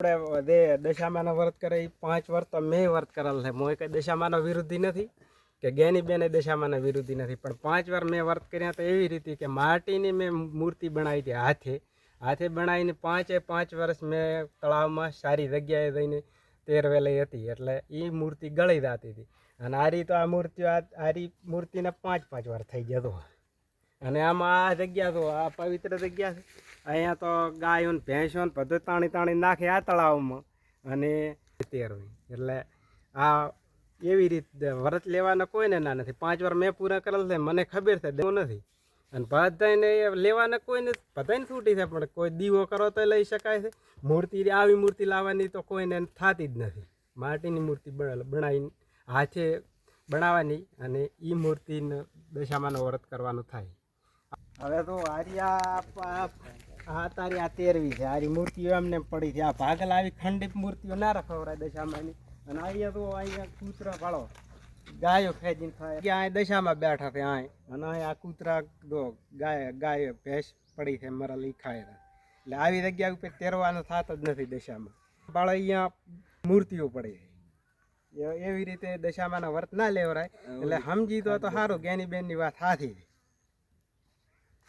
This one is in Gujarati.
આપણે દે દશામાનો વ્રત કરે એ 5 વર્ષ તો મેં વ્રત કરેલ છે. મોય કઈ દશામાનો વિરોધી નથી કે જ્ઞાની બેને દશામાના વિરોધી નથી, પણ 5 વાર મેં વ્રત કર્યા તો એવી રીતે કે માટીની મેં મૂર્તિ બનાવી હતી હાથે બનાવીને 5 વર્ષ મેં તળાવમાં સારી જગ્યાએ જઈને તેરવેલી હતી, એટલે એ મૂર્તિ ગળી જતી હતી. અને આરી મૂર્તિને 5 વાર થઈ ગયો હતો. અને આમાં આ જગ્યા તો આ પવિત્ર જગ્યા છે. અહીંયા તો ગાયો ને ભેંસો ને બધું તાણી નાખે આ તળાવમાં અને તેરવી. એટલે આ એવી રીતે વ્રત લેવાના કોઈને ના નથી. 5 વાર મેં પૂરા કરેલ છે, મને ખબર છે દેવું નથી. અને બધાને લેવાના કોઈને બધાને છૂટી છે, પણ કોઈ દીવો કરો તો લઈ શકાય છે. મૂર્તિ આવી મૂર્તિ લાવવાની તો કોઈને થતી જ નથી. માટીની મૂર્તિ બનાવીને હાથે બનાવવાની અને એ મૂર્તિને દશામાનો વ્રત કરવાનું થાય. હવે તો આ તારી આ તેરવી છે. આરી મૂર્તિઓ એમને પડી છે. આ ભાગલ આવી ખંડિત મૂર્તિઓ ના રખવરાય દશામાની. અને અહીંયા કૂતરા ભાળો ગાયો ખેંચીને ખાય. અહીંયા દશામાં બેઠા છે અને અહીંયા કૂતરા ગાય ભેંસ પડી છે મરેલી ખાય. એટલે આવી જગ્યા ઉપર તેરવાનું થત જ નથી દશામાં. ભાળો અહીંયા મૂર્તિઓ પડી છે. એવી રીતે દશામાના વ્રત ના લેવરાય. એટલે સમજી તો સારું જ્ઞાની બેનની વાત સાચી છે.